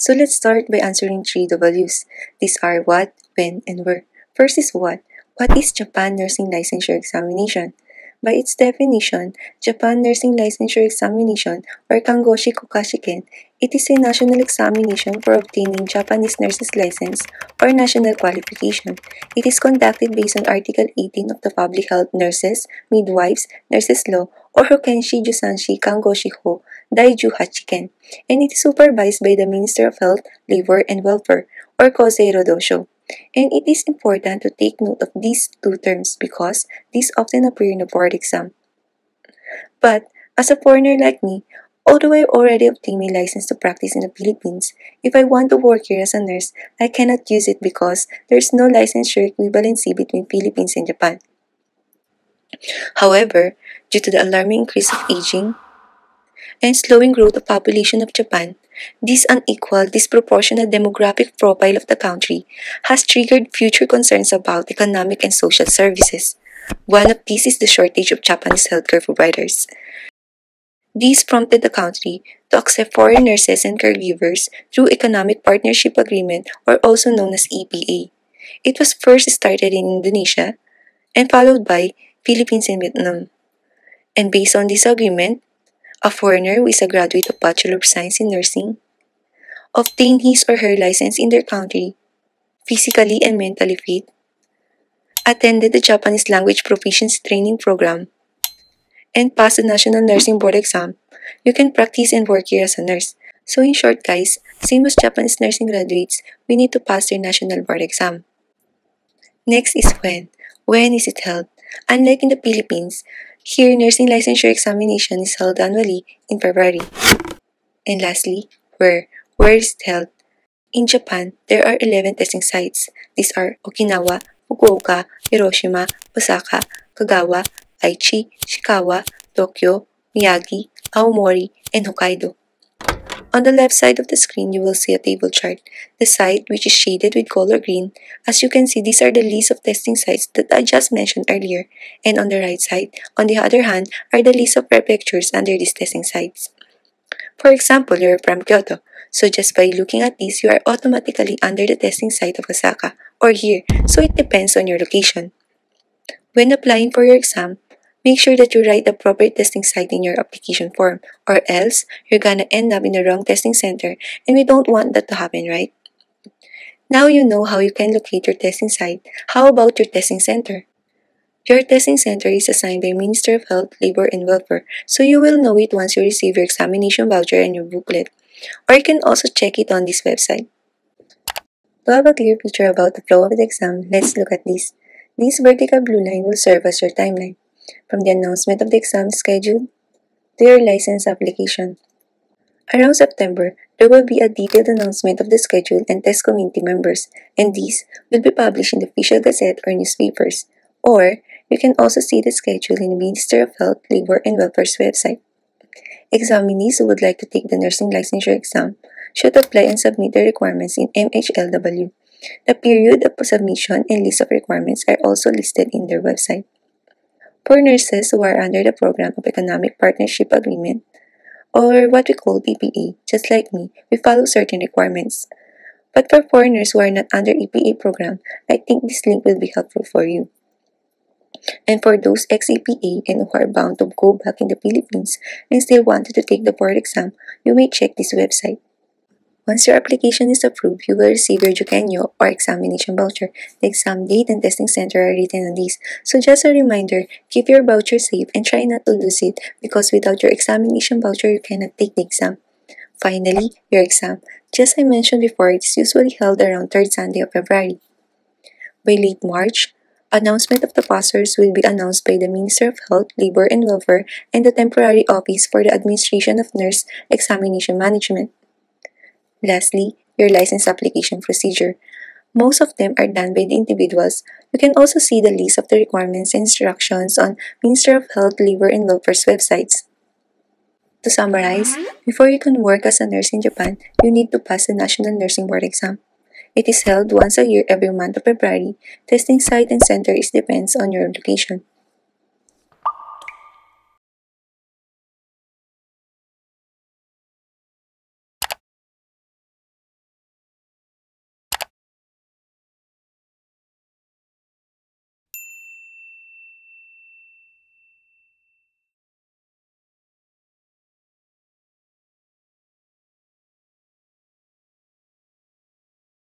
So let's start by answering 3 W's. These are what, when, and where. First is what. What is Japan Nursing Licensure Examination? By its definition, Japan Nursing Licensure Examination, or看護師国家試験, it is a national examination for obtaining Japanese nurse's license or national qualification. It is conducted based on Article 18 of the Public Health Nurses, Midwives, Nurses Law, or Hokenshi Jusanshi Kangoshi Ho Daiju Hachiken, and it is supervised by the Minister of Health, Labor, and Welfare, or Kosei Rodosho. And it is important to take note of these 2 terms because these often appear in the board exam. But, as a foreigner like me, although I already obtained my license to practice in the Philippines, if I want to work here as a nurse, I cannot use it because there is no licensure equivalency between Philippines and Japan. However, due to the alarming increase of aging and slowing growth of population of Japan, this unequal, disproportionate demographic profile of the country has triggered future concerns about economic and social services. One of these is the shortage of Japanese healthcare providers. This prompted the country to accept foreign nurses and caregivers through Economic Partnership Agreement, or also known as EPA. It was first started in Indonesia and followed by Philippines and Vietnam. And based on this agreement, a foreigner who is a graduate of Bachelor of Science in Nursing obtain his or her license in their country, physically and mentally fit, attended the Japanese language proficiency training program, and passed the National Nursing Board exam. You can practice and work here as a nurse. So in short guys, same as Japanese nursing graduates, we need to pass their National Board exam. Next is when. When is it held? Unlike in the Philippines, here nursing licensure examination is held annually in February. And lastly, where. Where is it held? In Japan, there are 11 testing sites. These are Okinawa, Fukuoka, Hiroshima, Osaka, Kagawa, Aichi, Ishikawa, Tokyo, Miyagi, Aomori, and Hokkaido. On the left side of the screen, you will see a table chart. The site, which is shaded with color green, as you can see, these are the list of testing sites that I just mentioned earlier. And on the right side, on the other hand, are the list of prefectures under these testing sites. For example, you're from Kyoto, so just by looking at this, you are automatically under the testing site of Osaka, or here, so it depends on your location. When applying for your exam, make sure that you write the proper testing site in your application form, or else you're gonna end up in the wrong testing center, and we don't want that to happen, right? Now you know how you can locate your testing site. How about your testing center? Your testing center is assigned by Minister of Health, Labor, and Welfare, so you will know it once you receive your examination voucher and your booklet. Or you can also check it on this website. To have a clear picture about the flow of the exam, let's look at this. This vertical blue line will serve as your timeline, from the announcement of the exam schedule to your license application. Around September, there will be a detailed announcement of the schedule and test committee members, and these will be published in the official gazette or newspapers. Or, you can also see the schedule in the Minister of Health, Labor, and Welfare's website. Examinees who would like to take the nursing licensure exam should apply and submit their requirements in MHLW. The period of submission and list of requirements are also listed in their website. For nurses who are under the Program of Economic Partnership Agreement, or what we call EPA, just like me, we follow certain requirements. But for foreigners who are not under EPA program, I think this link will be helpful for you. And for those ex-EPA and who are bound to go back in the Philippines and still wanted to take the board exam, you may check this website. Once your application is approved, you will receive your Jukenyo or examination voucher. The exam date and testing center are written on these. So just a reminder, keep your voucher safe and try not to lose it because without your examination voucher, you cannot take the exam. Finally, your exam. Just as I mentioned before, it is usually held around 3rd Sunday of February. By late March, announcement of the passers will be announced by the Minister of Health, Labor, and Welfare and the Temporary Office for the Administration of Nurse Examination Management. Lastly, your license application procedure. Most of them are done by the individuals. You can also see the list of the requirements and instructions on Minister of Health, Labor, and Welfare's websites. To summarize, before you can work as a nurse in Japan, you need to pass the National Nursing Board exam. It is held once a year every month of February. Testing site and center depends on your location.